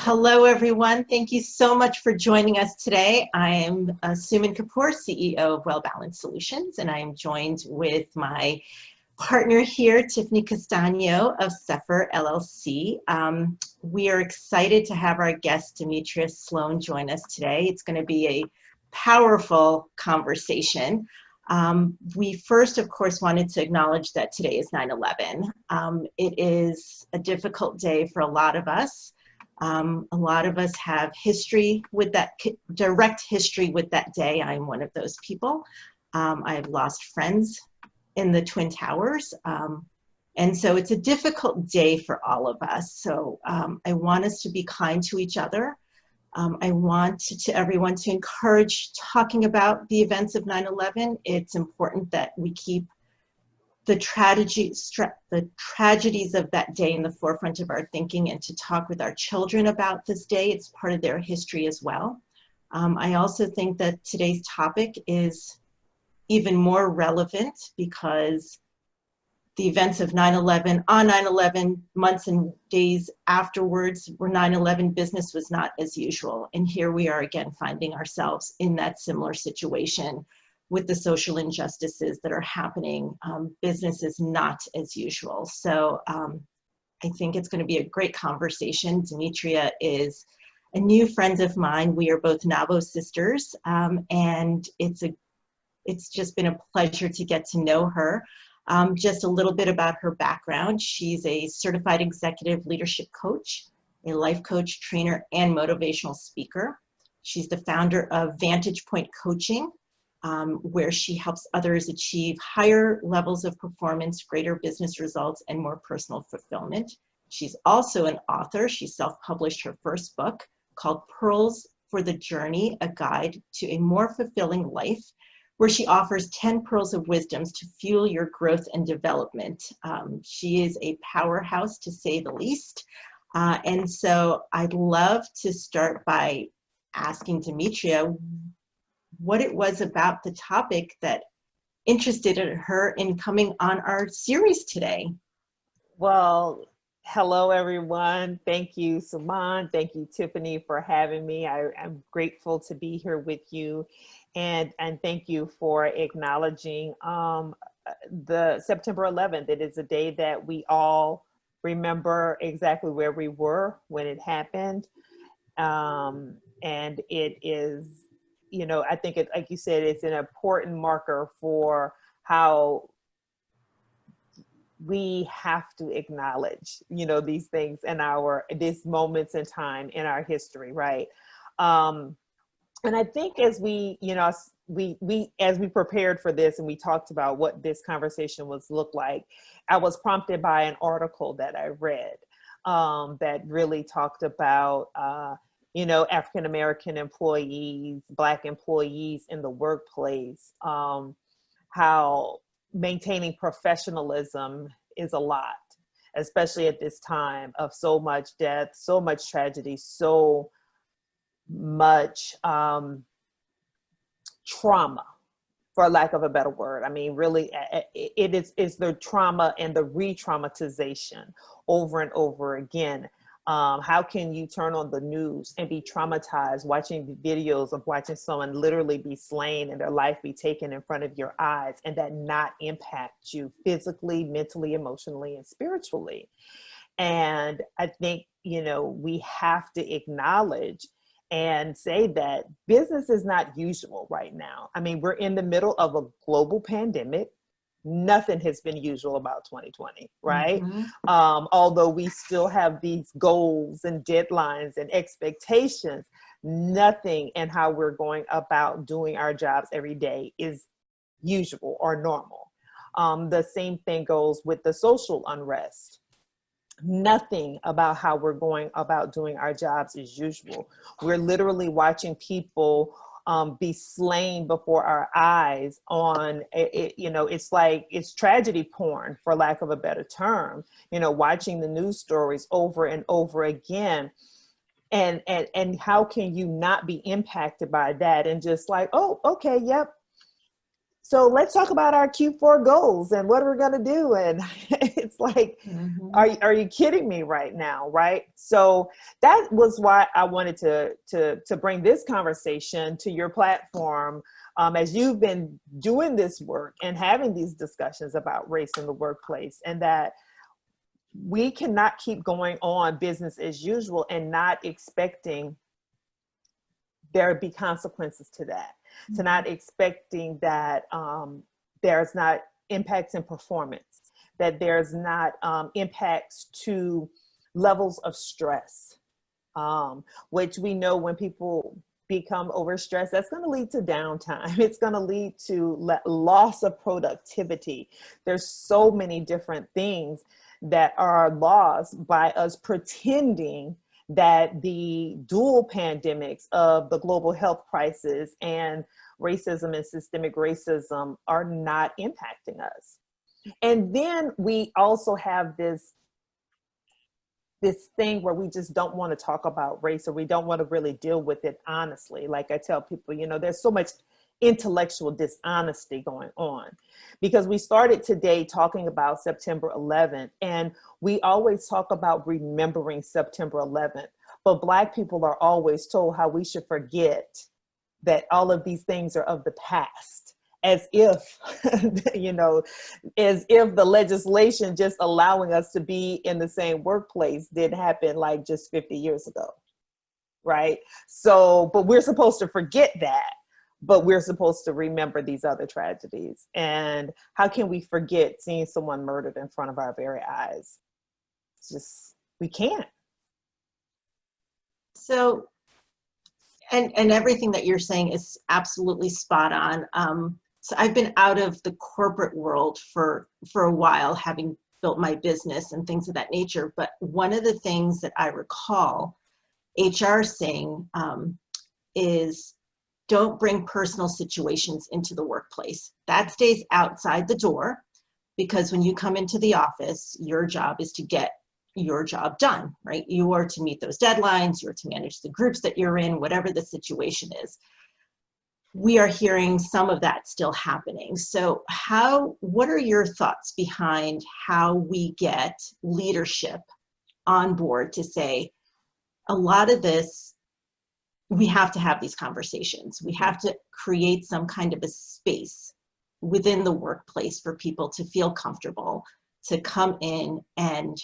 Hello, everyone. Thank you so much for joining us today. I am Suman Kapur, CEO of Well Balanced Solutions, and I am joined with my partner here, Tiffany Castagno of CEPHR LLC. We are excited to have our guest, Demetria Sloan, join us today. It's going to be a powerful conversation. We first, of course, wanted to acknowledge that today is 9/11. It is a difficult day for a lot of us. A lot of us have history with that, direct history with that day. I'm one of those people. I've lost friends in the Twin Towers. And so it's a difficult day for all of us. So I want us to be kind to each other. I want everyone to encourage talking about the events of 9/11. It's important that we keep the tragedies of that day in the forefront of our thinking, and to talk with our children about this day. It's part of their history as well. I also think that today's topic is even more relevant because the events of 9/11, on 9/11, months and days afterwards, were 9/11, business was not as usual. And here we are again finding ourselves in that similar situation with the social injustices that are happening. Business is not as usual. So I think it's going to be a great conversation. Demetria is a new friend of mine. We are both Navo sisters, and it's just been a pleasure to get to know her. Just a little bit about her background. She's a certified executive leadership coach, a life coach, trainer, and motivational speaker. She's the founder of Vantage Point Coaching, where she helps others achieve higher levels of performance, greater business results, and more personal fulfillment. She's also an author. She self-published her first book called Pearls for the Journey, a guide to a more fulfilling life, where she offers 10 pearls of wisdoms to fuel your growth and development. She is a powerhouse, to say the least. And so I'd love to start by asking Demetria what it was about the topic that interested her in coming on our series today. Well, hello, everyone. Thank you, Suman. Thank you, Tiffany, for having me. I'm grateful to be here with you. And thank you for acknowledging the September 11th. It is a day that we all remember exactly where we were when it happened. And it is, you know, I think it, like you said, it's an important marker for how we have to acknowledge, you know, these things in these moments in time in our history, right? And I think as we, you know, as we prepared for this and we talked about what this conversation was look like, I was prompted by an article that I read that really talked about, you know, African-American employees, Black employees in the workplace, how maintaining professionalism is a lot, especially at this time of so much death, so much tragedy, so much trauma, for lack of a better word. I mean, really, it's the trauma and the re-traumatization over and over again. How can you turn on the news and be traumatized watching videos of watching someone literally be slain and their life be taken in front of your eyes, and that not impact you physically, mentally, emotionally, and spiritually? And I think, you know, we have to acknowledge and say that business is not usual right now. I mean, we're in the middle of a global pandemic. Nothing has been usual about 2020, right? Mm-hmm. Although we still have these goals and deadlines and expectations, nothing in how we're going about doing our jobs every day is usual or normal. The same thing goes with the social unrest. Nothing about how we're going about doing our jobs is usual. We're literally watching people be slain before our eyes on it. You know, it's like, it's tragedy porn, for lack of a better term, you know, watching the news stories over and over again. And how can you not be impacted by that and just like, oh, okay, yep, so let's talk about our Q4 goals and what we're going to do. And it's like, are you kidding me right now? Right. So that was why I wanted to bring this conversation to your platform. As you've been doing this work and having these discussions about race in the workplace, and that we cannot keep going on business as usual and not expecting there be consequences to that, to not expecting that there's not impacts in performance, that there's not impacts to levels of stress, which we know when people become overstressed, that's going to lead to downtime. It's going to lead to loss of productivity. There's so many different things that are lost by us pretending that the dual pandemics of the global health crisis and racism and systemic racism are not impacting us. And then we also have this thing where we just don't want to talk about race, or we don't want to really deal with it honestly. Like I tell people, you know, there's so much intellectual dishonesty going on, because we started today talking about September 11th, and we always talk about remembering September 11th, but Black people are always told how we should forget that all of these things are of the past, as if, you know, as if the legislation just allowing us to be in the same workplace did happen like just 50 years ago, right? So, but we're supposed to forget that, but we're supposed to remember these other tragedies. And how can we forget seeing someone murdered in front of our very eyes? It's just, we can't. So, and everything that you're saying is absolutely spot on. So I've been out of the corporate world for a while, having built my business and things of that nature. But one of the things that I recall HR saying is, don't bring personal situations into the workplace. That stays outside the door, because when you come into the office, your job is to get your job done, right? You are to meet those deadlines, you're to manage the groups that you're in, whatever the situation is. We are hearing some of that still happening. So what are your thoughts behind how we get leadership on board to say, a lot of this, we have to have these conversations. We have to create some kind of a space within the workplace for people to feel comfortable to come in and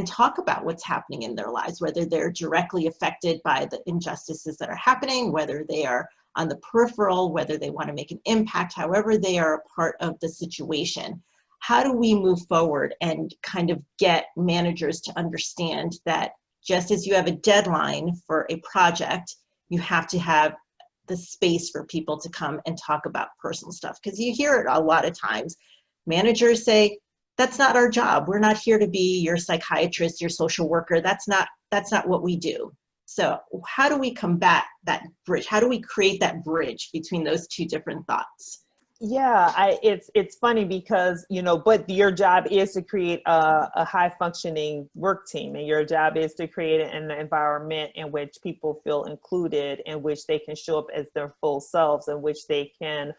talk about what's happening in their lives, whether they're directly affected by the injustices that are happening, whether they are on the peripheral, whether they want to make an impact, however they are a part of the situation. How do we move forward and kind of get managers to understand that just as you have a deadline for a project, you have to have the space for people to come and talk about personal stuff? Because you hear it a lot of times. Managers say, that's not our job. We're not here to be your psychiatrist, your social worker. That's not what we do. So how do we combat that bridge? How do we create that bridge between those two different thoughts? Yeah, it's funny because, you know, but your job is to create a high functioning work team, and your job is to create an environment in which people feel included, in which they can show up as their full selves, in which they can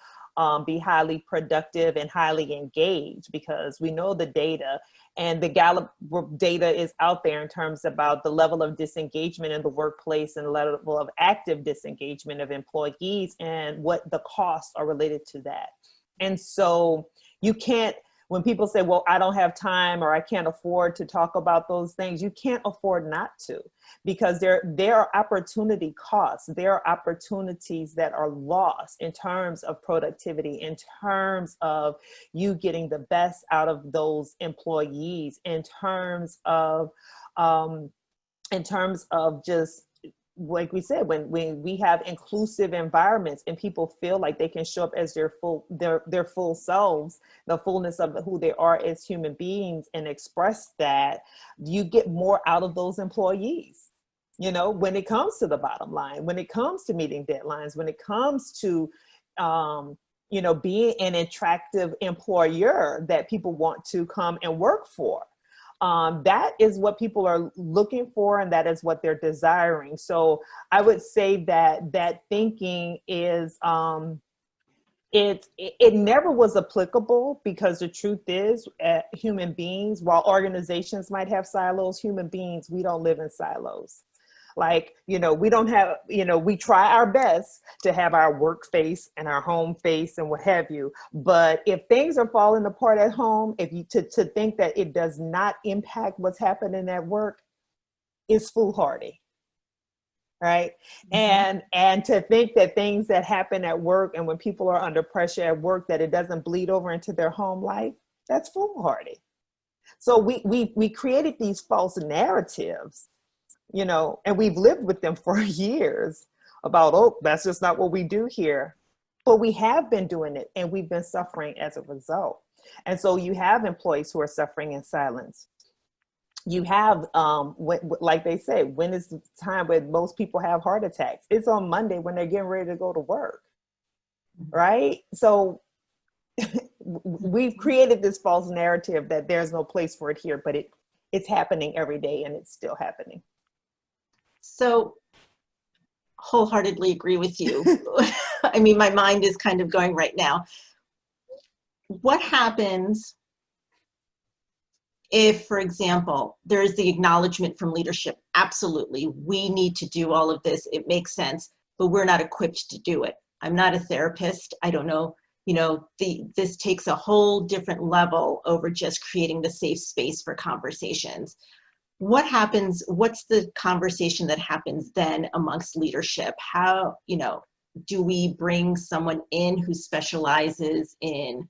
be highly productive and highly engaged, because we know the data, and the Gallup data is out there in terms about the level of disengagement in the workplace and the level of active disengagement of employees and what the costs are related to that. And so you can't, when people say, well, I don't have time or I can't afford to talk about those things, you can't afford not to, because there are opportunity costs. There are opportunities that are lost in terms of productivity, in terms of you getting the best out of those employees, in terms of just, like we said, when we have inclusive environments and people feel like they can show up as their full selves, the fullness of who they are as human beings, and express that, you get more out of those employees. You know, when it comes to the bottom line, when it comes to meeting deadlines, when it comes to, you know, being an attractive employer that people want to come and work for. That is what people are looking for, and that is what they're desiring. So I would say that thinking is it never was applicable, because the truth is, human beings, while organizations might have silos, human beings, we don't live in silos. Like, we don't have, we try our best to have our work face and our home face and what have you. But if things are falling apart at home, if you to think that it does not impact what's happening at work is foolhardy. Right. Mm-hmm. And to think that things that happen at work and when people are under pressure at work, that it doesn't bleed over into their home life, that's foolhardy. So we created these false narratives, and we've lived with them for years about, oh, that's just not what we do here. But we have been doing it, and we've been suffering as a result. And so you have employees who are suffering in silence. You have, like they say, when is the time when most people have heart attacks? It's on Monday when they're getting ready to go to work, right? So we've created this false narrative that there's no place for it here, but it's happening every day, and it's still happening. So wholeheartedly agree with you. I mean, my mind is kind of going right now. What happens if, for example, there is the acknowledgement from leadership, absolutely, we need to do all of this, it makes sense, but we're not equipped to do it. I'm not a therapist, I don't know, this takes a whole different level over just creating the safe space for conversations. What happens, what's the conversation that happens then amongst leadership? How, do we bring someone in who specializes in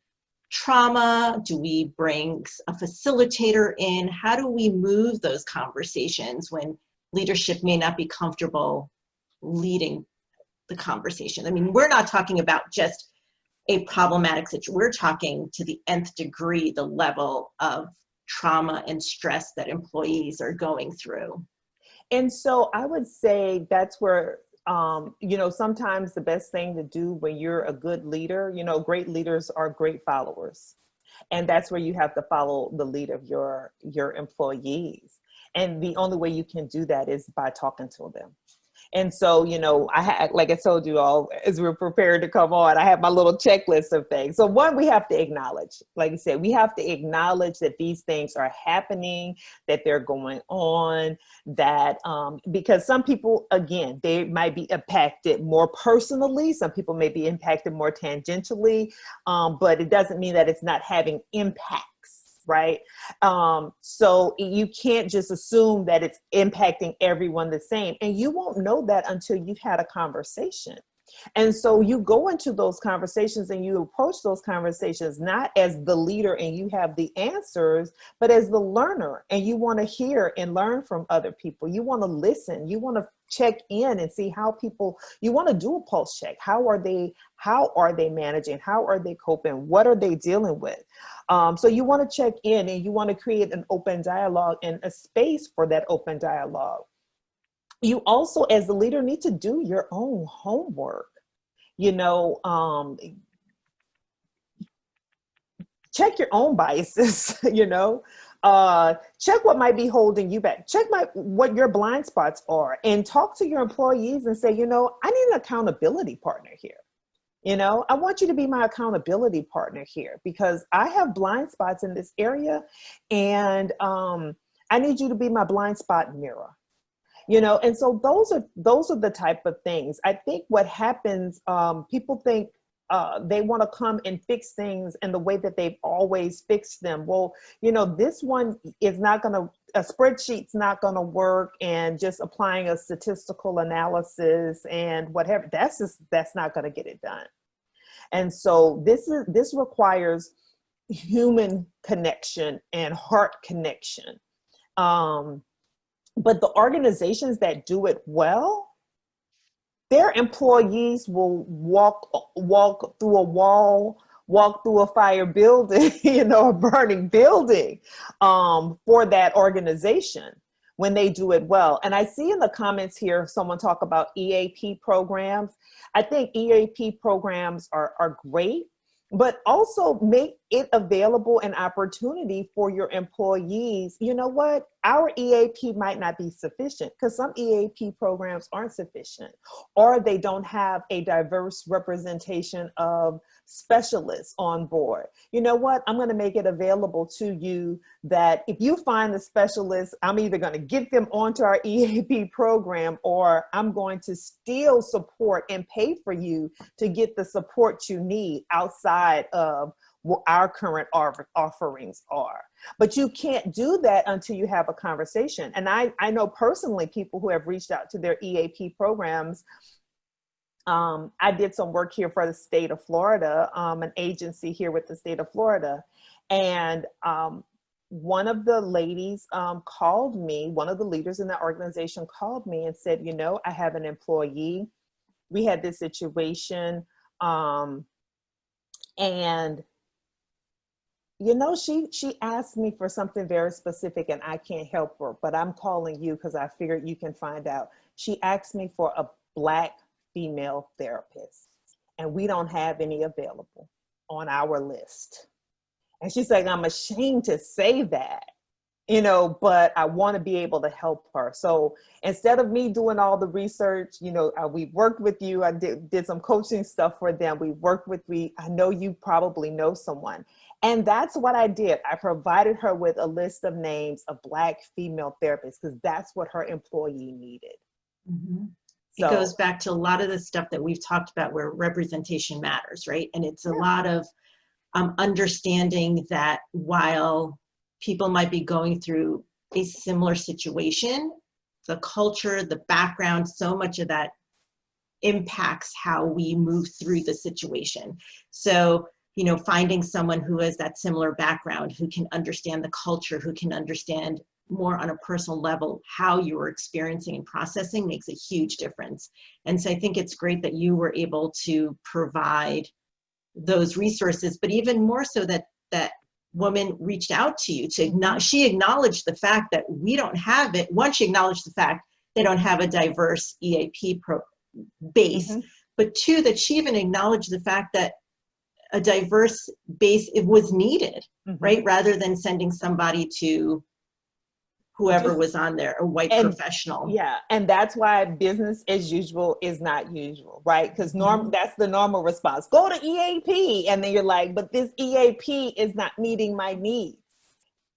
trauma? Do we bring a facilitator in? How do we move those conversations when leadership may not be comfortable leading the conversation? I mean, we're not talking about just a problematic situation. We're talking to the nth degree, the level of trauma and stress that employees are going through. And so I would say that's where sometimes the best thing to do when you're a good leader, great leaders are great followers. And that's where you have to follow the lead of your employees. And the only way you can do that is by talking to them. And so, I had, like I told you all, as we were prepared to come on, I have my little checklist of things. So one, we have to acknowledge, like you said, we have to acknowledge that these things are happening, that they're going on, that because some people, again, they might be impacted more personally. Some people may be impacted more tangentially, but it doesn't mean that it's not having impact. Right. So you can't just assume that it's impacting everyone the same. And you won't know that until you've had a conversation. And so you go into those conversations and you approach those conversations, not as the leader and you have the answers, but as the learner, and you want to hear and learn from other people. You want to listen, you want to check in and see how people, you want to do a pulse check. How are they managing? How are they coping? What are they dealing with? So you want to check in and you want to create an open dialogue and a space for that open dialogue. You also, as the leader, need to do your own homework. Check your own biases, check what might be holding you back. Check what your blind spots are, and talk to your employees and say, I need an accountability partner here. I want you to be my accountability partner here because I have blind spots in this area, and I need you to be my blind spot mirror. And so those are the type of things. I think what happens, people think they want to come and fix things in the way that they've always fixed them. Well, this one is not going to, a spreadsheet's not going to work, and just applying a statistical analysis and whatever, that's not going to get it done. And so this requires human connection and heart connection. But the organizations that do it well, their employees will walk through a wall, walk through a fire building, a burning building, for that organization when they do it well. And I see in the comments here, someone talk about EAP programs. I think EAP programs are great, but also it available an opportunity for your employees. You know what? Our EAP might not be sufficient because some EAP programs aren't sufficient, or they don't have a diverse representation of specialists on board. You know what? I'm going to make it available to you that if you find the specialist, I'm either going to get them onto our EAP program, or I'm going to still support and pay for you to get the support you need outside of what our current offerings are. But you can't do that until you have a conversation. And I know personally people who have reached out to their EAP programs. I did some work here for the state of Florida, an agency here with the state of Florida. And one of the ladies called me, one of the leaders in the organization called me and said, you know, I have an employee. We had this situation. And you know, she asked me for something very specific and I can't help her, but I'm calling you because I figured you can find out. She asked me for a Black female therapist, and we don't have any available on our list. And she's like, I'm ashamed to say that, you know, but I want to be able to help her. So instead of me doing all the research, you know, we worked with you. I did some coaching stuff for them. We worked with, I know you probably know someone. And that's what I did. I provided her with a list of names of Black female therapists because that's what her employee needed. Mm-hmm. So, it goes back to a lot of the stuff that we've talked about where representation matters, right? And it's a lot of understanding that while people might be going through a similar situation, the culture, the background, so much of that impacts how we move through the situation. So, you know, finding someone who has that similar background, who can understand the culture, who can understand more on a personal level how you were experiencing and processing makes a huge difference. And so I think it's great that you were able to provide those resources, but even more so that that woman reached out to you to she acknowledged the fact that we don't have it. One, she acknowledged the fact they don't have a diverse EAP base, but two, that she even acknowledged the fact that a diverse base, it was needed, right? Rather than sending somebody to whoever was on there, a white professional. Yeah, and that's why business as usual is not usual, right? Because that's the normal response. Go to EAP, and then you're like, but this EAP is not meeting my needs.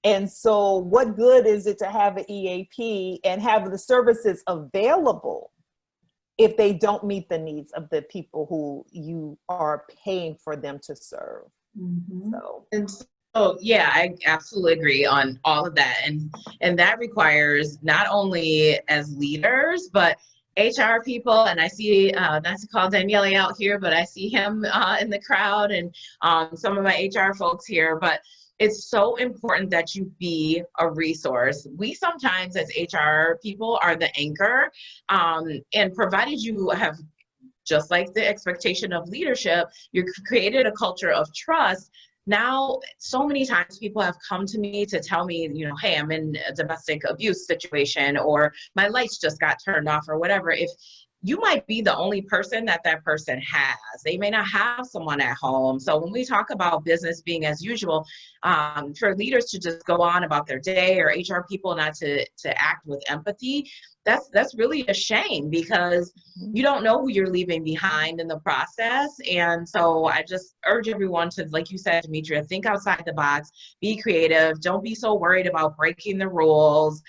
And so what good is it to have an EAP and have the services available if they don't meet the needs of the people who you are paying for them to serve? So yeah, I absolutely agree on all of that. And that requires not only as leaders, but HR people. And I see, not to call Daniele out here, but I see him in the crowd and some of my HR folks here. But it's so important that you be a resource. We sometimes as HR people are the anchor, and provided you have, just like the expectation of leadership, you created a culture of trust. Now, so many times people have come to me to tell me, you know, hey, I'm in a domestic abuse situation, or my lights just got turned off, or whatever. If you might be the only person that person has, they may not have someone at home. So when we talk about business being as usual, for leaders to just go on about their day, or HR people not to act with empathy, that's really a shame, because you don't know who you're leaving behind in the process. And so I just urge everyone to, like you said, Demetria, think outside the box, be creative. Don't be so worried about breaking the rules.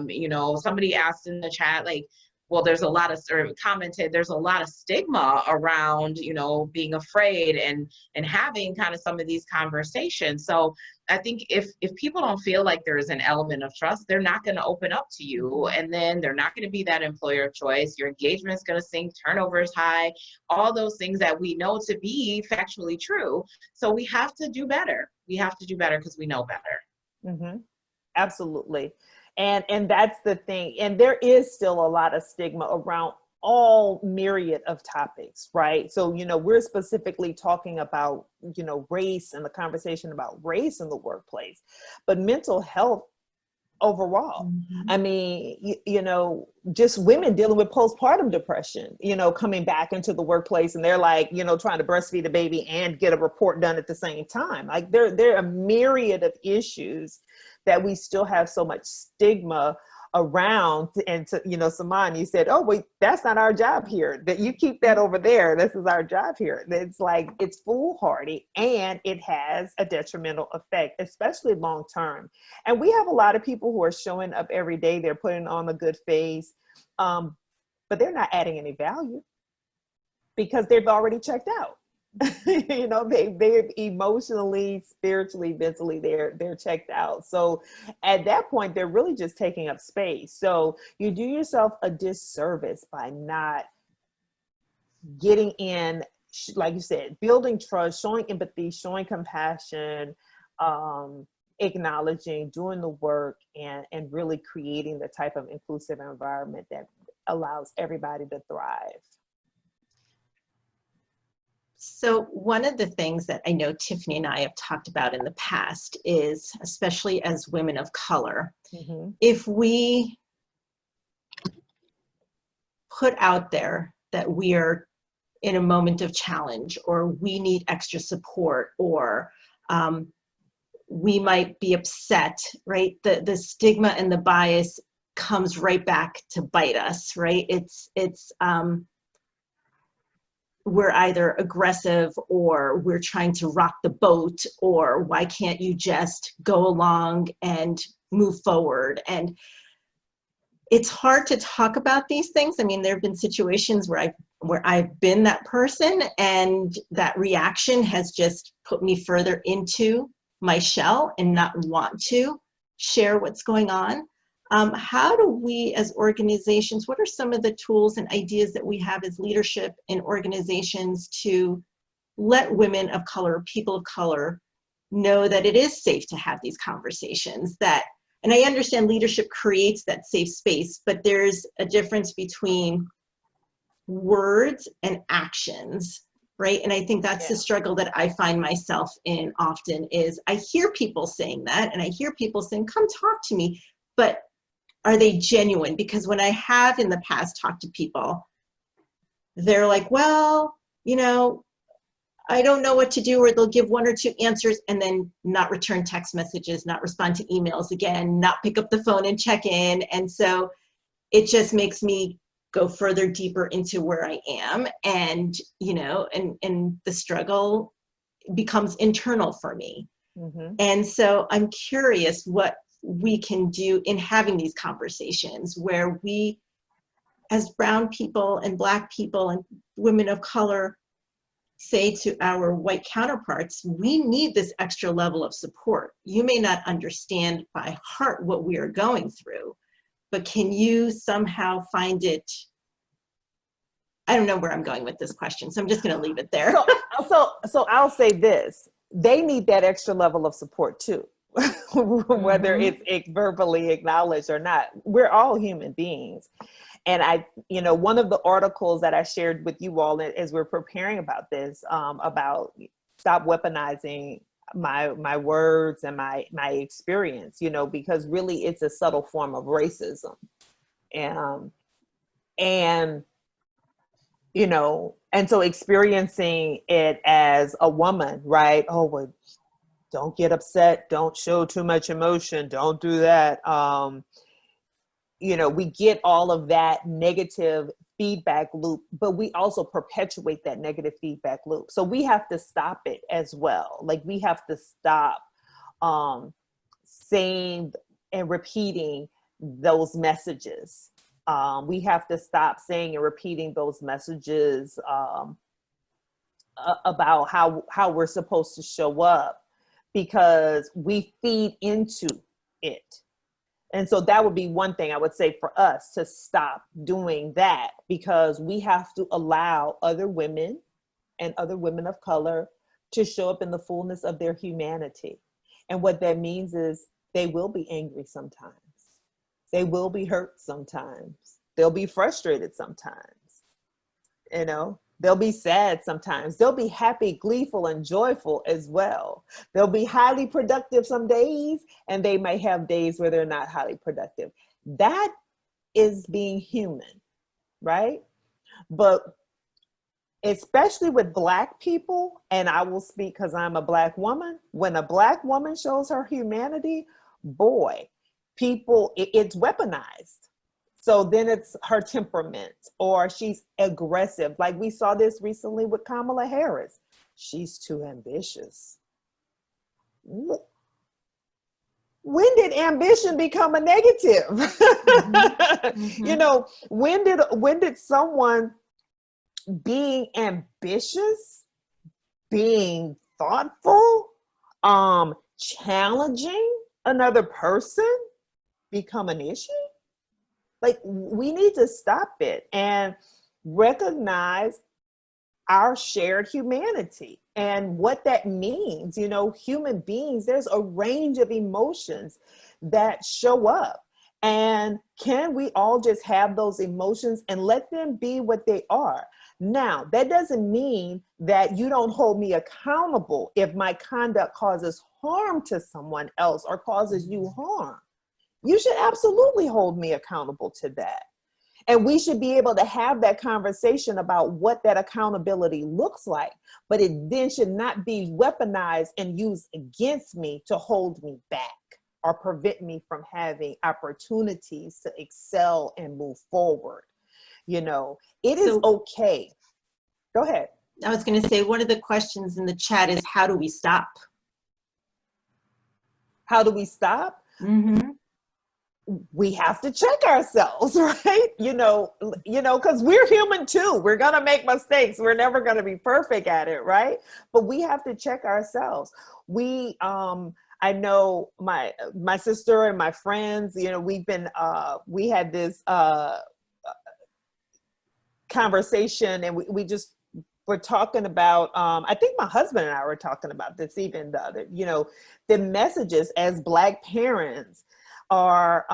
You know, somebody asked in the chat, like, well, there's a lot of, or commented, there's a lot of stigma around, you know, being afraid and having kind of some of these conversations. So I think if people don't feel like there is an element of trust, they're not going to open up to you, and then they're not going to be that employer of choice. Your engagement is going to sink, turnover is high, all those things that we know to be factually true. So we have to do better. We have to do better because we know better. Absolutely. And that's the thing. And there is still a lot of stigma around all myriad of topics, right? So, you know, we're specifically talking about, you know, race and the conversation about race in the workplace, but mental health overall. Mhm. I mean, you know, just women dealing with postpartum depression, you know, coming back into the workplace, and they're like, you know, trying to breastfeed a baby and get a report done at the same time. Like there are a myriad of issues that we still have so much stigma around. And to, you know, Suman, you said, oh, wait, that's not our job here. That you keep that over there. This is our job here. It's like, it's foolhardy, and it has a detrimental effect, especially long term. And we have a lot of people who are showing up every day. They're putting on a good face, but they're not adding any value because they've already checked out. You know, they're emotionally, spiritually, mentally, they're checked out. So at that point, they're really just taking up space. So you do yourself a disservice by not getting in, like you said, building trust, showing empathy, showing compassion, acknowledging, doing the work, and really creating the type of inclusive environment that allows everybody to thrive. So one of the things that I know Tiffany and I have talked about in the past is, especially as women of color, if we put out there that we are in a moment of challenge, or we need extra support, or we might be upset, right? The stigma and the bias comes right back to bite us, right? We're either aggressive, or we're trying to rock the boat, or why can't you just go along and move forward? And it's hard to talk about these things. I mean, there have been situations where I've been that person, and that reaction has just put me further into my shell and not want to share what's going on. How do we as organizations, what are some of the tools and ideas that we have as leadership in organizations to let women of color, people of color, know that it is safe to have these conversations? And I understand leadership creates that safe space, but there's a difference between words and actions, right? And I think that's the struggle that I find myself in often is I hear people saying that, and I hear people saying, come talk to me, but are they genuine? Because when I have in the past talked to people, they're like, well, you know, I don't know what to do, or they'll give one or two answers and then not return text messages, not respond to emails again, not pick up the phone and check in. And so it just makes me go further deeper into where I am. And, you know, and the struggle becomes internal for me. And so I'm curious what we can do in having these conversations where we, as brown people and Black people and women of color, say to our white counterparts, we need this extra level of support. You may not understand by heart what we are going through, but can you somehow find it? I don't know where I'm going with this question, so I'm just going to leave it there. So I'll say this: they need that extra level of support too, whether it's verbally acknowledged or not. We're all human beings. And you know, one of the articles that I shared with you all as we're preparing about this, about stop weaponizing my words and my experience, you know, because really it's a subtle form of racism. And you know, and so experiencing it as a woman, right? Oh, well, don't get upset. Don't show too much emotion. Don't do that. You know, we get all of that negative feedback loop, but we also perpetuate that negative feedback loop. So we have to stop it as well. Like we have to stop saying and repeating those messages. We have to stop saying and repeating those messages about how we're supposed to show up, because we feed into it. And so that would be one thing I would say for us, to stop doing that, because we have to allow other women and other women of color to show up in the fullness of their humanity. And what that means is they will be angry sometimes. They will be hurt sometimes. They'll be frustrated sometimes, you know, They'll be sad sometimes. They'll be happy, gleeful, and joyful as well. They'll be highly productive some days, and they may have days where they're not highly productive. That is being human, right? But especially with Black people, and I will speak because I'm a Black woman, when a Black woman shows her humanity, boy, it's weaponized. So then it's her temperament, or she's aggressive. Like we saw this recently with Kamala Harris. She's too ambitious. When did ambition become a negative? Mm-hmm. You know, when did someone being ambitious, being thoughtful, challenging another person become an issue? Like, we need to stop it and recognize our shared humanity and what that means. You know, human beings, there's a range of emotions that show up. And can we all just have those emotions and let them be what they are? Now, that doesn't mean that you don't hold me accountable if my conduct causes harm to someone else or causes you harm. You should absolutely hold me accountable to that. And we should be able to have that conversation about what that accountability looks like, but it then should not be weaponized and used against me to hold me back or prevent me from having opportunities to excel and move forward. You know, it is okay. Go ahead. I was going to say, one of the questions in the chat is, how do we stop? How do we stop? Mm-hmm. We have to check ourselves, right? You know, because we're human too. We're going to make mistakes. We're never going to be perfect at it, right? But we have to check ourselves. I know my sister and my friends, you know, we had this conversation, and we just were talking about, I think my husband and I were talking about this, even the messages as Black parents are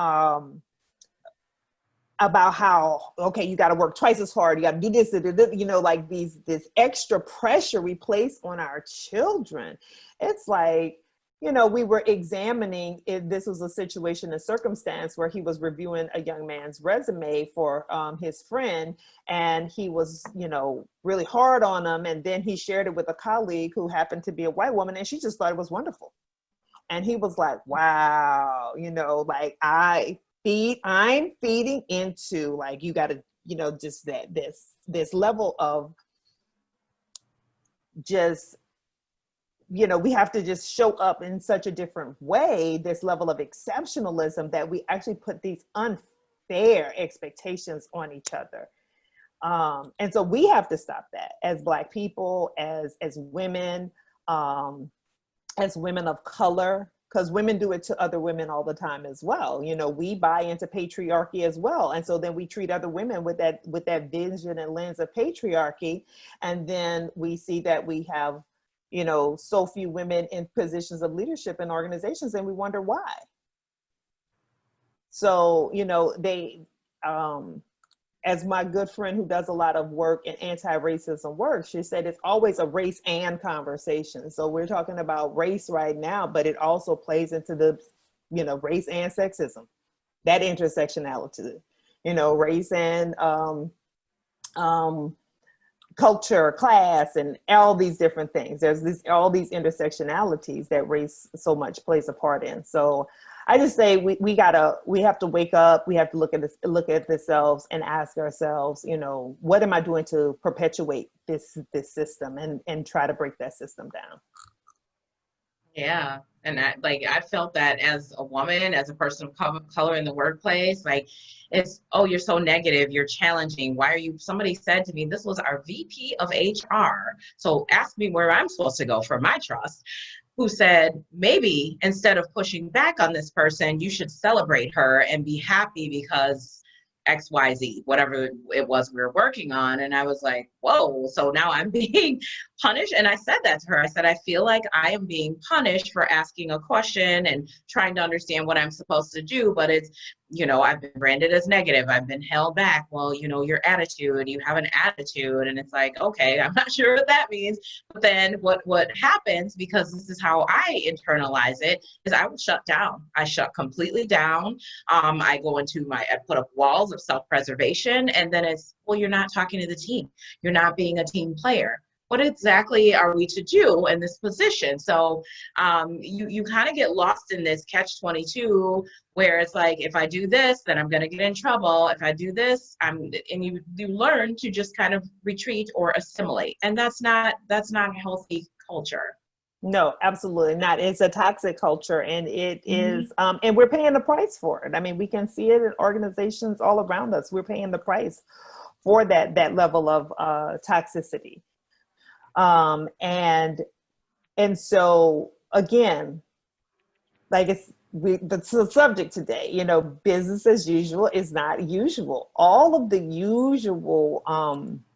about how, okay, you got to work twice as hard, you got to do this, you know, like this extra pressure we place on our children. It's like, you know, we were examining if this was a situation, a circumstance where he was reviewing a young man's resume for his friend, and he was, you know, really hard on him. And then he shared it with a colleague who happened to be a white woman, and she just thought it was wonderful. And he was like, wow, you know, like I'm feeding into, like, you got to, you know, just this level of just, you know, we have to just show up in such a different way, this level of exceptionalism, that we actually put these unfair expectations on each other. And so we have to stop that as Black people, as women, as women of color, because women do it to other women all the time as well. You know, we buy into patriarchy as well. And so then we treat other women with that vision and lens of patriarchy. And then we see that we have, you know, so few women in positions of leadership in organizations, and we wonder why. So, you know, as my good friend who does a lot of work in anti-racism work, she said it's always a race and conversation. So we're talking about race right now, but it also plays into the, you know, race and sexism, that intersectionality, you know, race and culture, class, and all these different things. There's all these intersectionalities that race so much plays a part in. So I just say we have to wake up. We have to look at ourselves and ask ourselves, you know, what am I doing to perpetuate this system, and try to break that system down. Yeah. And I felt that as a woman, as a person of color in the workplace, like, it's, oh, you're so negative, you're challenging. Why are you, somebody said to me, this was our VP of HR. So ask me where I'm supposed to go for my trust, who said, maybe instead of pushing back on this person, you should celebrate her and be happy because XYZ, whatever it was we were working on. And I was like, whoa, so now I'm being punished. And I said that to her. I said, I feel like I am being punished for asking a question and trying to understand what I'm supposed to do. But it's you know, I've been branded as negative. I've been held back. Well, you know, your attitude, you have an attitude. And it's like, okay, I'm not sure what that means. But then what happens, because this is how I internalize it, is I would shut down. I shut completely down. I put up walls of self-preservation. And then it's, well, you're not talking to the team. You're not being a team player. What exactly are we to do in this position? So you kind of get lost in this catch-22 where it's like, if I do this, then I'm going to get in trouble. If I do this, and you learn to just kind of retreat or assimilate. And that's not a healthy culture. No, absolutely not. It's a toxic culture, and it is, and we're paying the price for it. I mean, we can see it in organizations all around us. We're paying the price for that level of toxicity. And so again, like the subject today, you know, business as usual is not usual. All of the usual,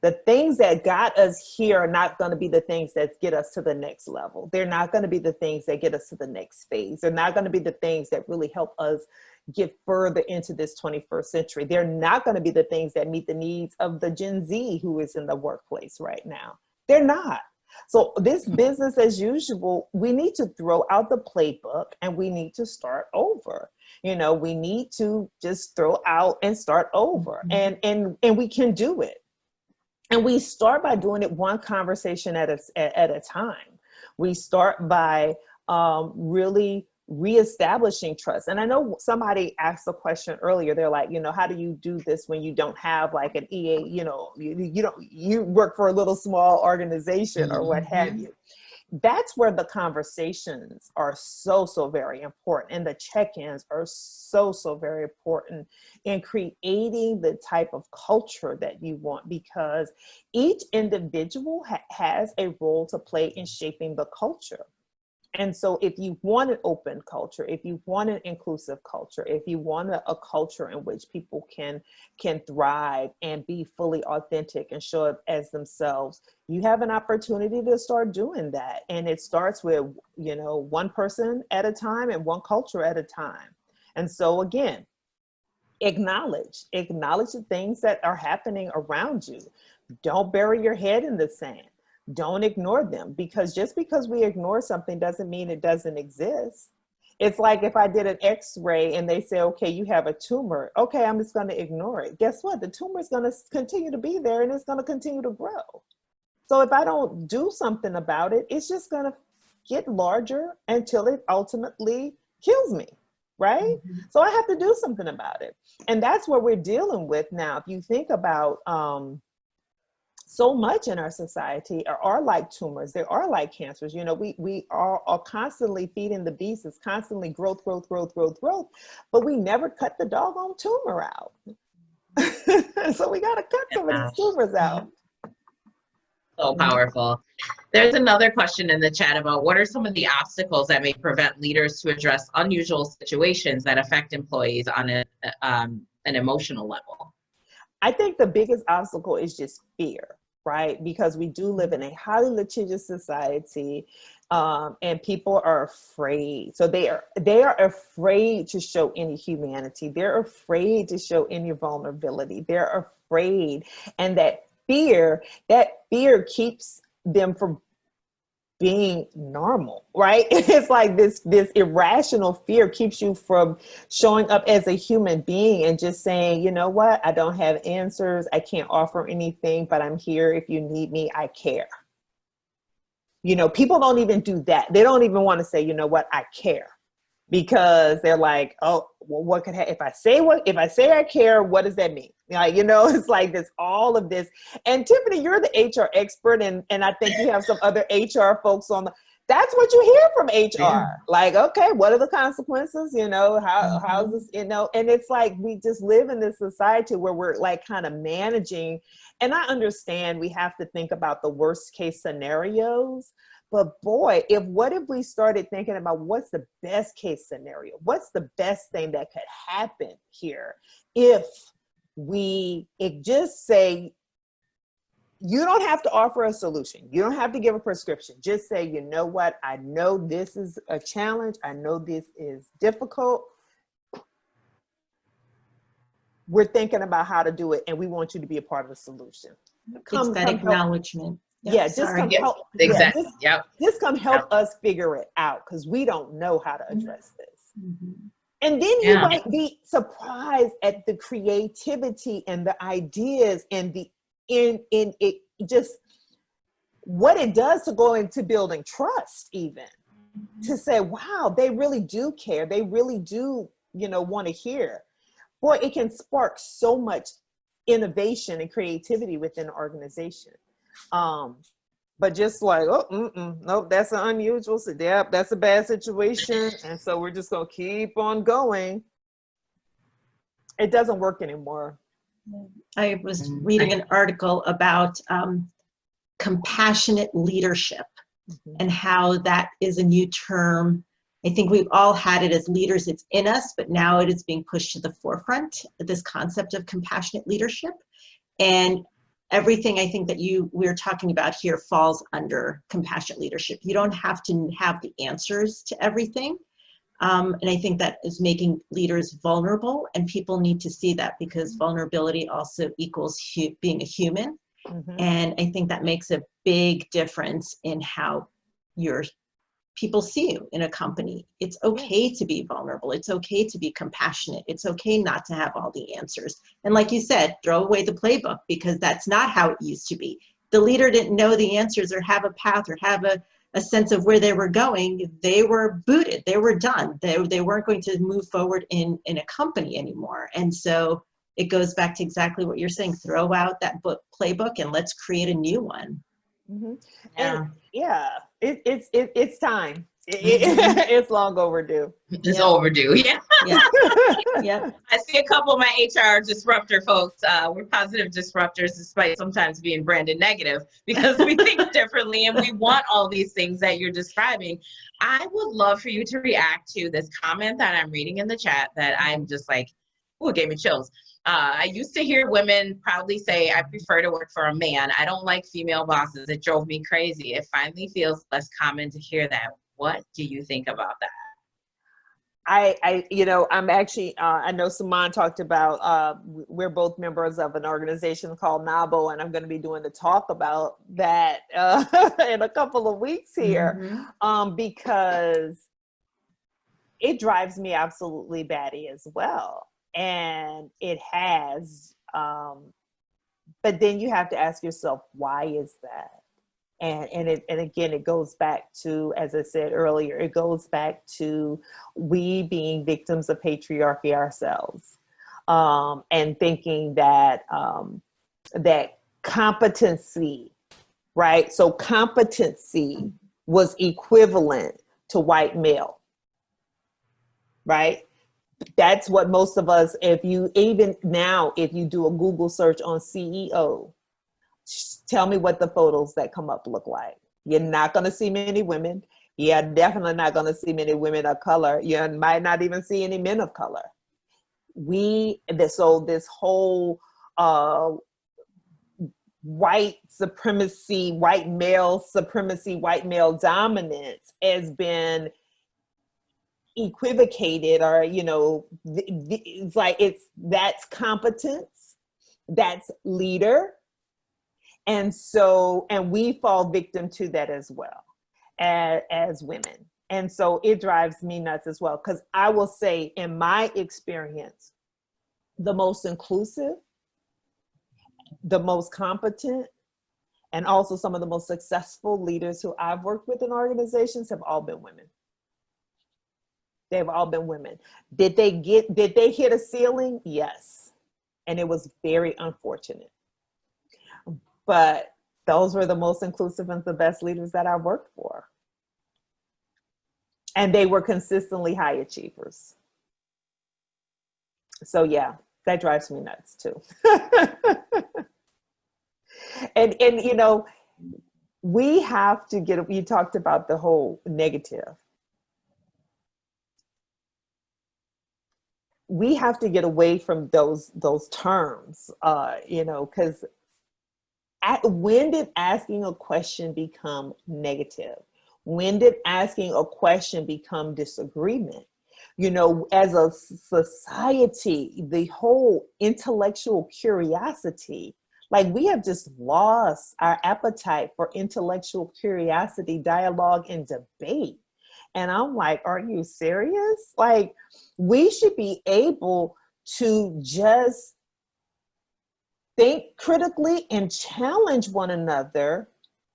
the things that got us here are not going to be the things that get us to the next level. They're not going to be the things that get us to the next phase. They're not going to be the things that really help us get further into this 21st century. They're not going to be the things that meet the needs of the Gen Z who is in the workplace right now. They're not. So this business as usual, we need to throw out the playbook and we need to start over. You know, we need to just throw out and start over, and we can do it. And we start by doing it one conversation at a time. We start by really reestablishing trust. And I know somebody asked a question earlier. They're like, you know, how do you do this when you don't have like an EA, you know, you work for a little small organization or what have you. That's where the conversations are so very important. And the check-ins are so very important in creating the type of culture that you want, because each individual has a role to play in shaping the culture. And so if you want an open culture, if you want an inclusive culture, if you want a culture in which people can thrive and be fully authentic and show up as themselves, you have an opportunity to start doing that. And it starts with, you know, one person at a time and one culture at a time. And so again, acknowledge the things that are happening around you. Don't bury your head in the sand. Don't ignore them, because just because we ignore something doesn't mean it doesn't exist. It's like if I did an X-ray and they say, okay, you have a tumor. Okay, I'm just going to ignore it. Guess what? The tumor is going to continue to be there and it's going to continue to grow. So if I don't do something about it, it's just going to get larger until it ultimately kills me, right? So I have to do something about it. And that's what we're dealing with now. If you think about so much in our society are like tumors. They are like cancers. You know, we are constantly feeding the beast. It's constantly growth. But we never cut the doggone tumor out. So we got to cut some of these tumors out. So powerful. There's another question in the chat about what are some of the obstacles that may prevent leaders to address unusual situations that affect employees on an emotional level? I think the biggest obstacle is just fear, right? Because we do live in a highly litigious society, and people are afraid. So they are afraid to show any humanity. They're afraid to show any vulnerability. They're afraid, and that fear keeps them from being normal, right? It's like this irrational fear keeps you from showing up as a human being and just saying, you know what, I don't have answers, I can't offer anything, but I'm here if you need me, I care. You know, people don't even do that. They don't even want to say, you know what, I care, because they're like, oh, well, what could happen if I say I care? What does that mean? Like, you know, it's like this, all of this. And Tiffany, you're the HR expert, and I think you have some other HR folks on that's what you hear from HR. Yeah. Like, okay, what are the consequences? You know, how's this, you know, and it's like, we just live in this society where we're like kind of managing. And I understand we have to think about the worst case scenarios, but boy, what if we started thinking about what's the best case scenario? What's the best thing that could happen here if we just say, you don't have to offer a solution. You don't have to give a prescription. Just say, you know what? I know this is a challenge. I know this is difficult. we're thinking about how to do it, and we want you to be a part of the solution. It's that acknowledgement. Yeah, just come help. Exactly. Just come help us figure it out, because we don't know how to address this. And then you might be surprised at the creativity and the ideas and the in it, just what it does to go into building trust, even to say, wow, they really do care. They really do, want to hear. Boy, it can spark so much innovation and creativity within an organization. But just like, nope, that's an unusual, that's a bad situation. And so we're just going to keep on going. It doesn't work anymore. I was reading an article about compassionate leadership and how that is a new term. I think we've all had it as leaders. It's in us, but now it is being pushed to the forefront, this concept of compassionate leadership. And everything I think that we're talking about here falls under compassionate leadership. You don't have to have the answers to everything. And I think that is making leaders vulnerable, and people need to see that, because vulnerability also equals being a human. And I think that makes a big difference in how people see you in a company. It's okay to be vulnerable. It's okay to be compassionate. It's okay not to have all the answers. And like you said, throw away the playbook, because that's not how it used to be. The leader didn't know the answers or have a path or have a sense of where they were going. They were booted. They were done. They weren't going to move forward in a company anymore. And so it goes back to exactly what you're saying. Throw out that playbook and let's create a new one. And it's time. It's long overdue. It's overdue. I see a couple of my HR disruptor folks. We're positive disruptors, despite sometimes being branded negative, because we think differently and we want all these things that you're describing. I would love for you to react to this comment that I'm reading in the chat that I'm just like, ooh, it gave me chills. I used to hear women proudly say, I prefer to work for a man. I don't like female bosses. It drove me crazy. It finally feels less common to hear that. What do you think about that? I'm actually, I know Suman talked about, we're both members of an organization called NABO, and I'm going to be doing the talk about that in a couple of weeks here, because it drives me absolutely batty as well. And it has, but then you have to ask yourself, why is that? And again, it goes back to, as I said earlier, it goes back to we being victims of patriarchy ourselves, and thinking that that competency, right? So competency was equivalent to white male, right? That's what most of us, if you do a Google search on CEO, tell me what the photos that come up look like. You're not going to see many women. You're definitely not going to see many women of color. You might not even see any men of color. So this whole white supremacy, white male supremacy, white male dominance has been equivocated, or it's like that's competence, that's leader, and we fall victim to that as well as women. And so it drives me nuts as well, because I will say, in my experience, the most inclusive, the most competent, and also some of the most successful leaders who I've worked with in organizations have all been women. They've all been women. Did they hit a ceiling? Yes. And it was very unfortunate. But those were the most inclusive and the best leaders that I worked for. And they were consistently high achievers. So yeah, that drives me nuts too. and we have to you talked about the whole negative. We have to get away from those terms, because when did asking a question become negative? When did asking a question become disagreement? You know, as a society, the whole intellectual curiosity, like we have just lost our appetite for intellectual curiosity, dialogue, and debate. And I'm like, are you serious? Like, we should be able to just think critically and challenge one another,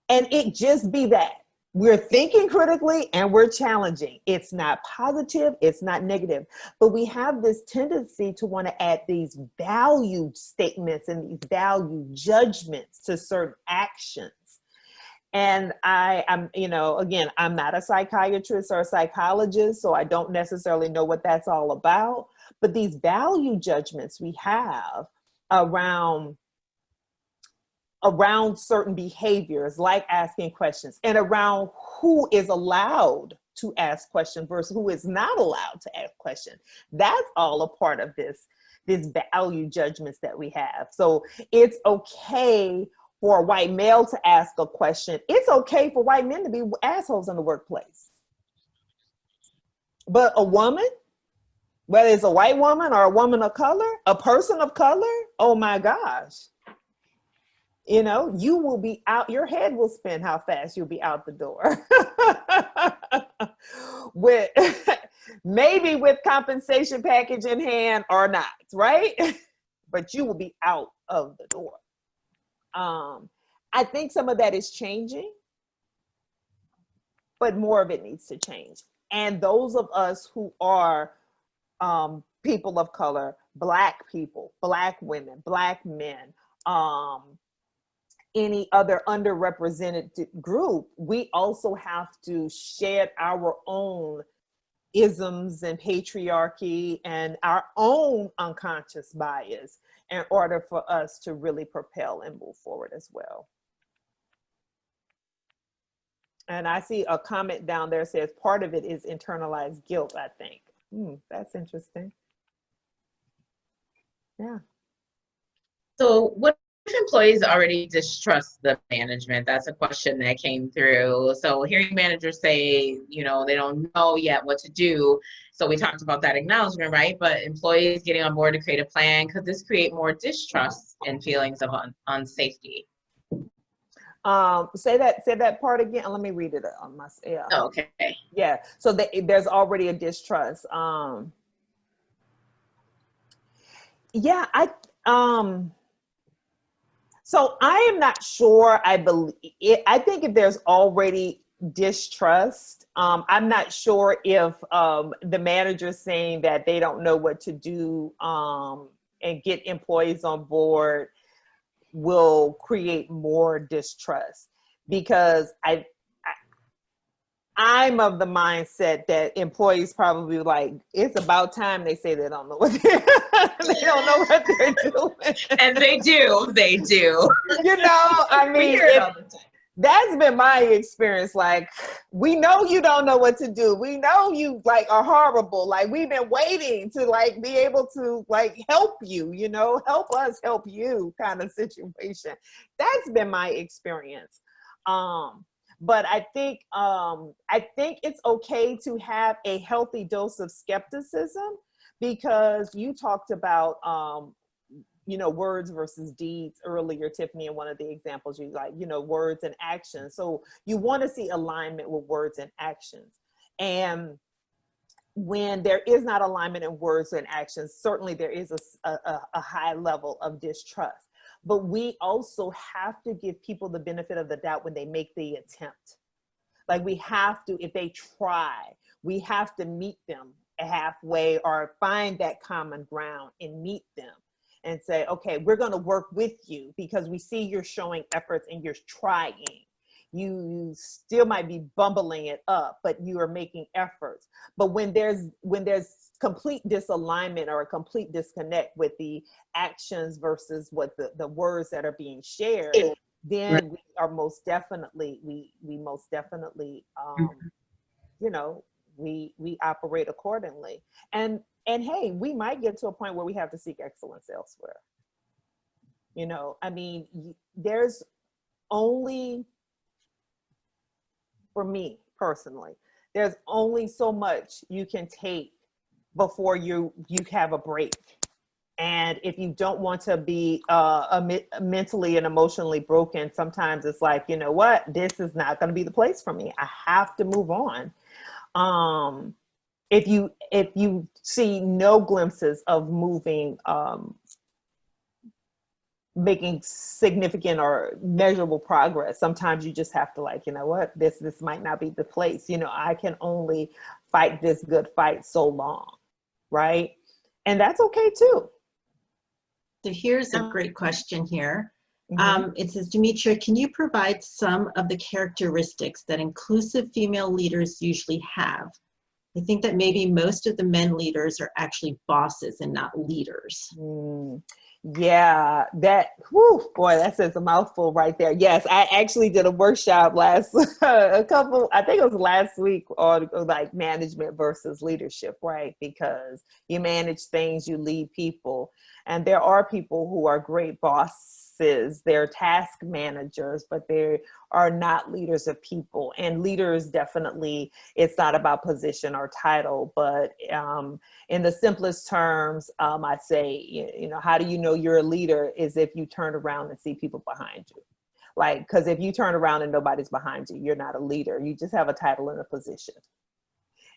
and it just be that. We're thinking critically and we're challenging. It's not positive, it's not negative, but we have this tendency to want to add these value statements and these value judgments to certain actions. And I'm, you know, again, I'm not a psychiatrist or a psychologist, so I don't necessarily know what that's all about. But these value judgments we have around certain behaviors, like asking questions, and around who is allowed to ask questions versus who is not allowed to ask questions. That's all a part of this value judgments that we have. So it's okay for a white male to ask a question. It's okay for white men to be assholes in the workplace. But a woman, whether it's a white woman or a woman of color, a person of color, oh my gosh. You know, you will be out, your head will spin how fast you'll be out the door. With maybe with compensation package in hand or not, right? But you will be out of the door. I think some of that is changing, but more of it needs to change. And those of us who are people of color, Black people, Black women, Black men, any other underrepresented group, we also have to shed our own isms and patriarchy and our own unconscious bias in order for us to really propel and move forward as well. And I see a comment down there says part of it is internalized guilt, I think. That's interesting. Yeah. So what if employees already distrust the management? That's a question that came through. So hearing managers say, you know, they don't know yet what to do. So we talked about that acknowledgement, right? But employees getting on board to create a plan, could this create more distrust and feelings of unsafety? Say that part again. Let me read it on my, yeah. Oh, okay. Yeah, so there's already a distrust. Yeah, so I am not sure. I think if there's already distrust, I'm not sure if the manager's saying that they don't know what to do and get employees on board will create more distrust, because I'm of the mindset that employees probably like, it's about time they say they don't know what they don't know what they're doing. And they do. You know, I mean, that's been my experience. Like, we know you don't know what to do. We know you like are horrible. Like, we've been waiting to like be able to like help you, you know, help us help you kind of situation. That's been my experience. But I think it's okay to have a healthy dose of skepticism, because you talked about you know, words versus deeds earlier, Tiffany, in one of the examples you like, you know, words and actions. So you want to see alignment with words and actions. And when there is not alignment in words and actions, certainly there is a high level of distrust. But we also have to give people the benefit of the doubt when they make the attempt. Like, we have to, if they try, we have to meet them halfway or find that common ground and meet them and say, okay, we're going to work with you because we see you're showing efforts and you're trying. You still might be bumbling it up, but you are making efforts. But when there's complete disalignment or a complete disconnect with the actions versus what the words that are being shared, then we are most definitely, we most definitely, you know, we operate accordingly. And hey, we might get to a point where we have to seek excellence elsewhere. You know, I mean, there's only, for me personally, there's only so much you can take before you have a break. And if you don't want to be mentally and emotionally broken, sometimes it's like, you know what, this is not going to be the place for me. I have to move on. If you see no glimpses of moving, making significant or measurable progress, sometimes you just have to, like, you know what, this might not be the place. You know, I can only fight this good fight so long, right? And that's okay too. So here's a great question here. Mm-hmm. It says, Demetria, can you provide some of the characteristics that inclusive female leaders usually have? I think that maybe most of the men leaders are actually bosses and not leaders. Yeah, that, whew, boy, that says a mouthful right there. Yes, I actually did a workshop I think it was last week, on like management versus leadership, right? Because you manage things, you lead people. And there are people who are great bosses, they're task managers, but they are not leaders of people. And leaders, definitely, it's not about position or title, but in the simplest terms, I say, you know, how do you know you're a leader is if you turn around and see people behind you. Like, because if you turn around and nobody's behind you, you're not a leader. You just have a title and a position.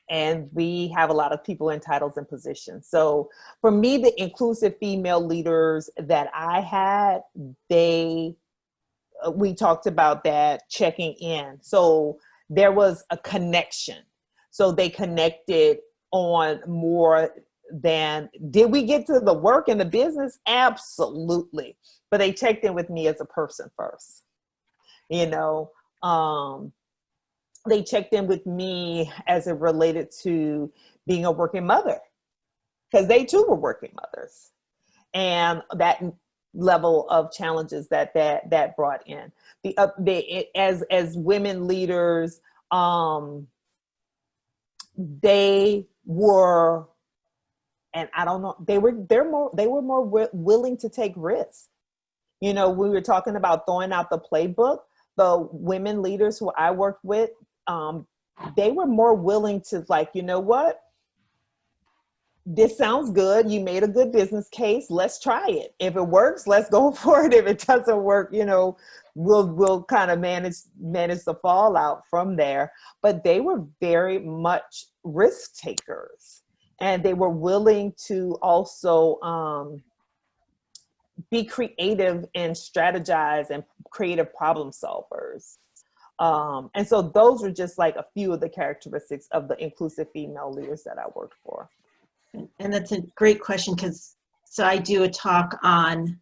And we have a lot of people in titles and positions. So for me, the inclusive female leaders that I had, we talked about that, checking in. So there was a connection. So they connected on more than, did we get to the work and the business? Absolutely. But they checked in with me as a person first. You know, they checked in with me as it related to being a working mother, because they too were working mothers, and that level of challenges that brought in as women leaders. They were, and I don't know, they were more willing to take risks. You know, we were talking about throwing out the playbook. The women leaders who I worked with, they were more willing to, like, you know what, this sounds good. You made a good business case. Let's try it. If it works, let's go for it. If it doesn't work, you know, we'll kind of manage the fallout from there. But they were very much risk takers, and they were willing to also be creative and strategize and creative problem solvers. And so those are just like a few of the characteristics of the inclusive female leaders that I worked for. And that's a great question, because so I do a talk on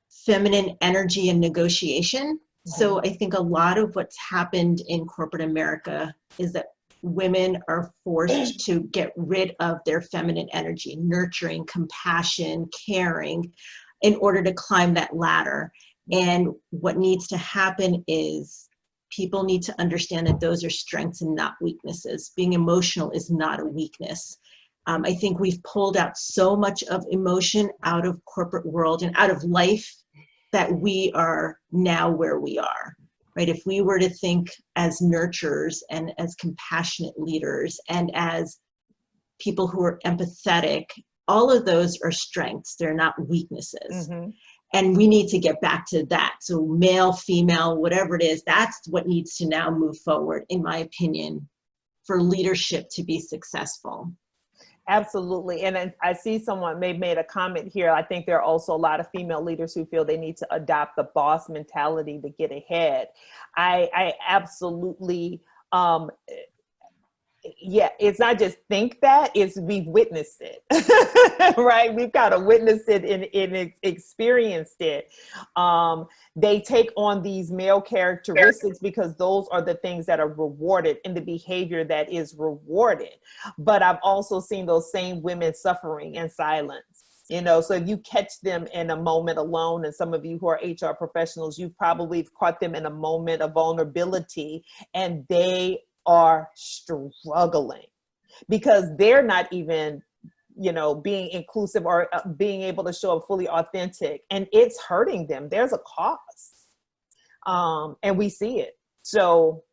feminine energy and negotiation. So I think a lot of what's happened in corporate America is that women are forced to get rid of their feminine energy, nurturing, compassion, caring, in order to climb that ladder. And what needs to happen is people need to understand that those are strengths and not weaknesses. Being emotional is not a weakness. I think we've pulled out so much of emotion out of corporate world and out of life that we are now where we are, right? If we were to think as nurturers and as compassionate leaders and as people who are empathetic, all of those are strengths. They're not weaknesses. Mm-hmm. And we need to get back to that. So male, female, whatever it is, that's what needs to now move forward, in my opinion, for leadership to be successful. Absolutely. And I see someone may made a comment here. I think there are also a lot of female leaders who feel they need to adopt the boss mentality to get ahead. I absolutely, yeah, it's not just think that, it's we've witnessed it, right? We've got to witness it and experienced it. They take on these male characteristics because those are the things that are rewarded in the behavior that is rewarded. But I've also seen those same women suffering in silence. You know, so if you catch them in a moment alone, and some of you who are HR professionals, you probably caught them in a moment of vulnerability, and they are struggling because they're not even, you know, being inclusive or being able to show up fully authentic, and it's hurting them. There's a cost, and we see it. So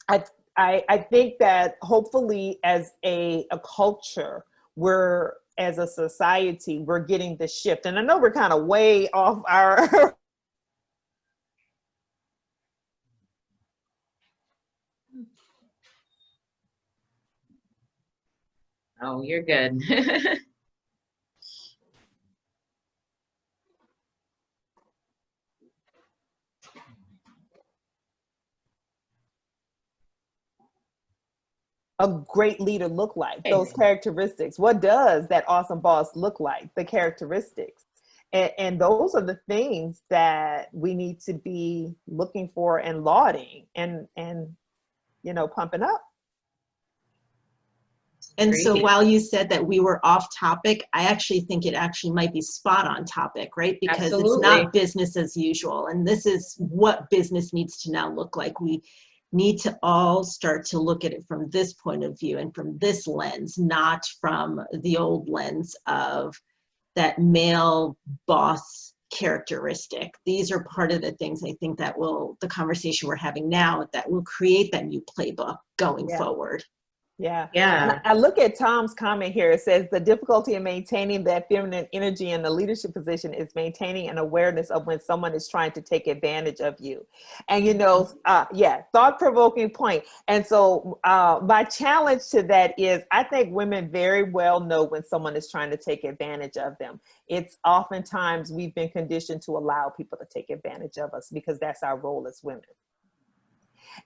I think that hopefully as a culture, we're, as a society, we're getting the shift. And I know we're kind of way off our Oh, you're good. a great leader look like? Those characteristics. What does that awesome boss look like? The characteristics. And those are the things that we need to be looking for and lauding and pumping up. And so while you said that we were off topic, I actually think it actually might be spot on topic, right? Because it's not business as usual. And this is what business needs to now look like. We need to all start to look at it from this point of view and from this lens, not from the old lens of that male boss characteristic. These are part of the things I think that will, the conversation we're having now, that will create that new playbook going forward. Yeah. Yeah. I look at Tom's comment here. It says the difficulty in maintaining that feminine energy in the leadership position is maintaining an awareness of when someone is trying to take advantage of you. And, thought-provoking point. And so my challenge to that is I think women very well know when someone is trying to take advantage of them. It's oftentimes we've been conditioned to allow people to take advantage of us because that's our role as women.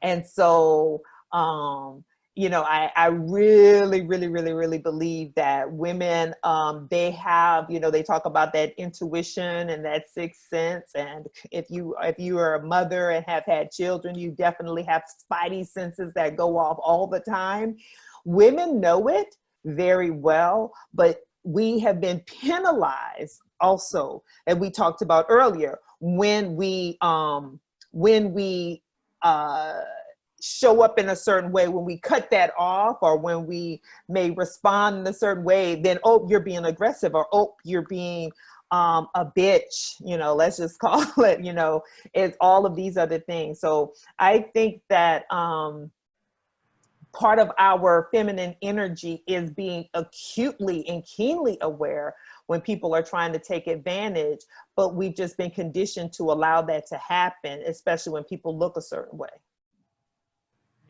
And so, I really, really, really, really believe that women, they have, they talk about that intuition and that sixth sense. And if you are a mother and have had children, you definitely have spidey senses that go off all the time. Women know it very well, but we have been penalized also, as we talked about earlier, when we show up in a certain way, when we cut that off, or when we may respond in a certain way, then, oh, you're being aggressive, or, oh, you're being a bitch, let's just call it, it's all of these other things. So I think that part of our feminine energy is being acutely and keenly aware when people are trying to take advantage, but we've just been conditioned to allow that to happen, especially when people look a certain way.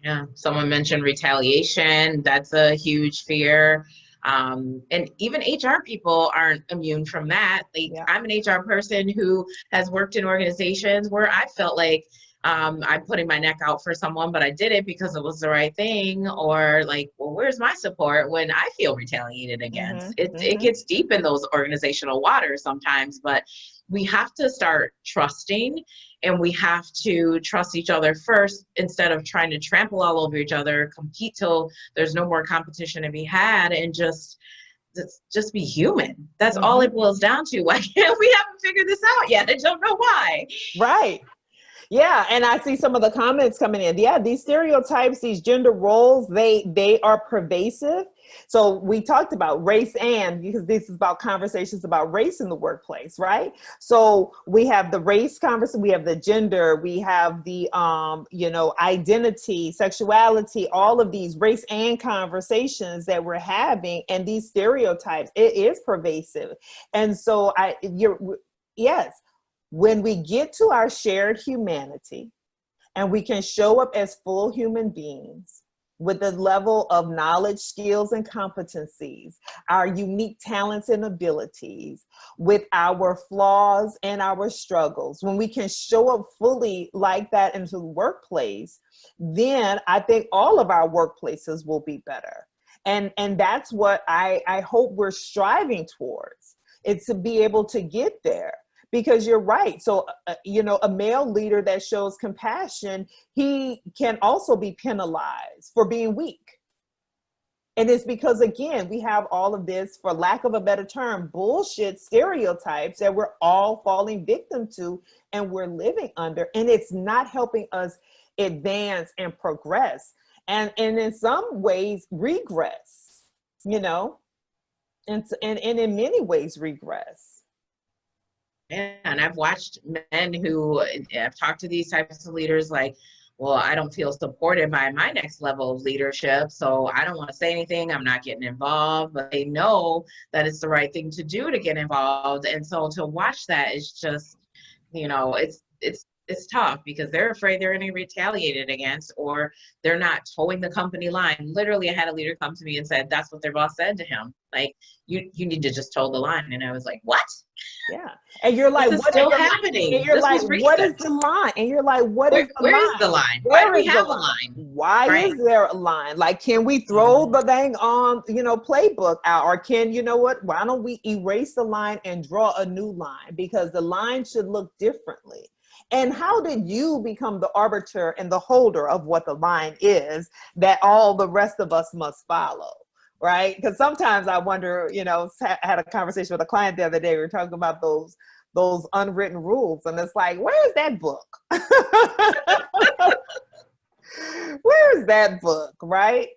Yeah, someone mentioned retaliation. That's a huge fear. And even HR people aren't immune from that. I'm an HR person who has worked in organizations where I felt like I'm putting my neck out for someone, but I did it because it was the right thing. Or like, well, where's my support when I feel retaliated against? It gets deep in those organizational waters sometimes, but we have to start trusting, and we have to trust each other first instead of trying to trample all over each other, compete till there's no more competition to be had, and just be human. That's all it boils down to. Why can't we haven't figured this out yet? I don't know why. Right. Yeah, and I see some of the comments coming in. Yeah, these stereotypes, these gender roles, they are pervasive. So we talked about race, and because this is about conversations about race in the workplace, right? So we have the race conversation, we have the gender, we have the identity, sexuality, all of these race and conversations that we're having, and these stereotypes, it is pervasive. And so yes. When we get to our shared humanity and we can show up as full human beings with the level of knowledge, skills, and competencies, our unique talents and abilities, with our flaws and our struggles, when we can show up fully like that into the workplace, then I think all of our workplaces will be better. And that's what I hope we're striving towards. It's to be able to get there. Because you're right. So, a male leader that shows compassion, he can also be penalized for being weak. And it's because, again, we have all of this, for lack of a better term, bullshit stereotypes that we're all falling victim to and we're living under. And it's not helping us advance and progress. And in some ways, regress, and in many ways, regress. And I've watched men who, I've talked to these types of leaders, like, well, I don't feel supported by my next level of leadership, so I don't want to say anything. I'm not getting involved, but they know that it's the right thing to do to get involved. And so to watch that is just, it's tough because they're afraid they're going to be retaliated against, or they're not towing the company line. Literally, I had a leader come to me and said, that's what their boss said to him. Like, you need to just toe the line. And I was like, what? Yeah. And you're like, this is what still is happening? And you're this like, was what is recent. the line? And you're like, what is the line? Where is the line? Why do we have a line? Why right. is there a line? Like, can we throw the dang playbook out? Or can, why don't we erase the line and draw a new line? Because the line should look differently. And how did you become the arbiter and the holder of what the line is that all the rest of us must follow? Right? Because sometimes I wonder, I had a conversation with a client the other day. We were talking about those unwritten rules. And it's like, where's that book? Where's that book? Right?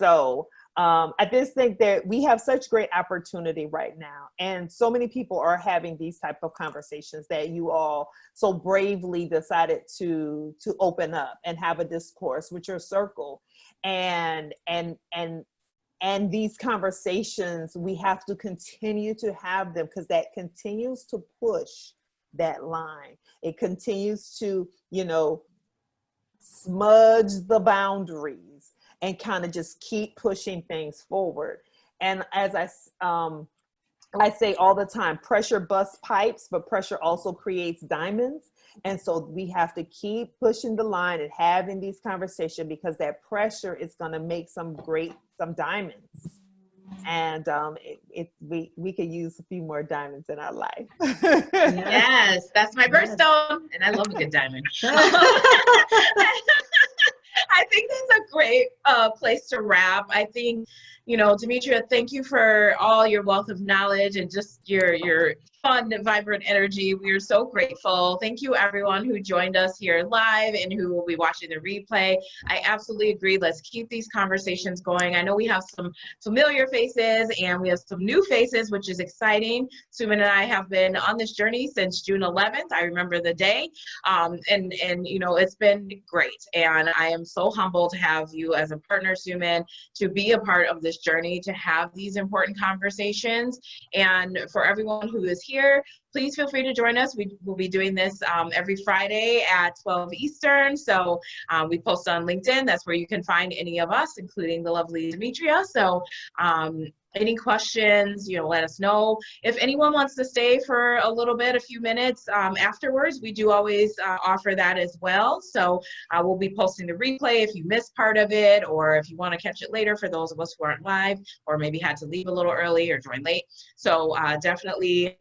So I just think that we have such great opportunity right now. And so many people are having these type of conversations that you all so bravely decided to open up and have a discourse with your circle. And these conversations, we have to continue to have them because that continues to push that line. It continues to, smudge the boundaries and kind of just keep pushing things forward. And as I say all the time, pressure busts pipes, but pressure also creates diamonds. And so we have to keep pushing the line and having these conversations because that pressure is going to make some diamonds. And we could use a few more diamonds in our life. Yes, that's my birthstone, and I love a good diamond. I think that's a great place to wrap. I think, Demetria, thank you for all your wealth of knowledge and just your fun, vibrant energy. We are so grateful. Thank you, everyone who joined us here live and who will be watching the replay. I absolutely agree. Let's keep these conversations going. I know we have some familiar faces and we have some new faces, which is exciting. Suman and I have been on this journey since June 11th. I remember the day. And it's been great. And I am so humbled to have you as a partner, Suman, to be a part of this journey, to have these important conversations. And for everyone who is here, please feel free to join us. We will be doing this every Friday at 12 Eastern. So we post on LinkedIn. That's where you can find any of us, including the lovely Demetria. So any questions, let us know. If anyone wants to stay for a little bit, a few minutes afterwards, we do always offer that as well. So we'll be posting the replay if you missed part of it, or if you want to catch it later for those of us who aren't live, or maybe had to leave a little early or join late. So definitely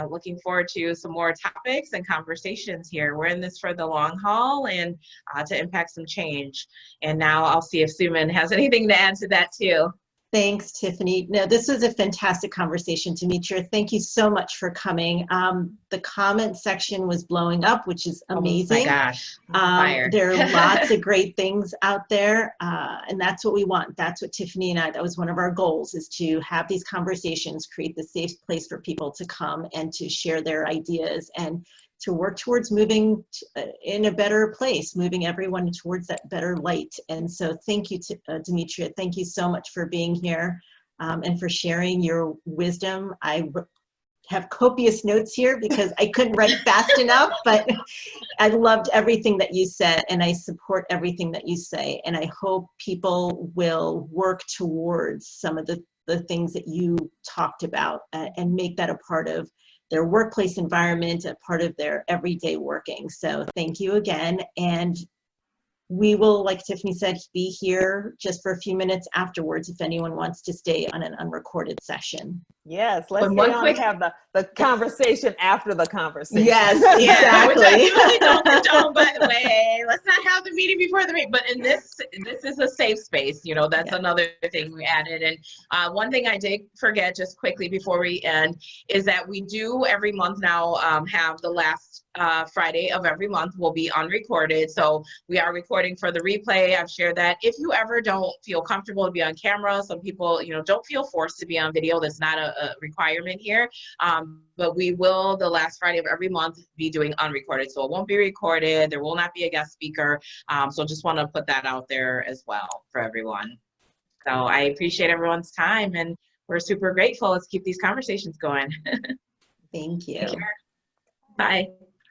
looking forward to some more topics and conversations here. We're in this for the long haul and to impact some change. And now I'll see if Suman has anything to add to that too. Thanks, Tiffany. No, this was a fantastic conversation, Demetria. Thank you so much for coming. The comment section was blowing up, which is amazing. Oh my gosh, fire. There are lots of great things out there, and that's what we want. That's what Tiffany and I, that was one of our goals, is to have these conversations, create the safe place for people to come and to share their ideas and to work towards moving in a better place, moving everyone towards that better light. And so thank you, Demetria. Thank you so much for being here and for sharing your wisdom. I have copious notes here because I couldn't write fast enough, but I loved everything that you said and I support everything that you say. And I hope people will work towards some of the things that you talked about and make that a part of their workplace environment, a part of their everyday working. So thank you again. And we will, like Tiffany said, be here just for a few minutes afterwards if anyone wants to stay on an unrecorded session. Yes, let's have the conversation after the conversation. Yes, exactly. Don't, but wait, let's not have the meeting before the meeting. But in this is a safe space. That's another thing we added. And one thing I did forget just quickly before we end is that we do every month now have the last Friday of every month will be unrecorded. So we are recording for the replay. I've shared that. If you ever don't feel comfortable to be on camera, some people, don't feel forced to be on video. That's not a requirement here. But we will, the last Friday of every month, be doing unrecorded. So it won't be recorded. There will not be a guest speaker. So just want to put that out there as well for everyone. So I appreciate everyone's time, and we're super grateful. Let's keep these conversations going. Thank you. Take care. Bye.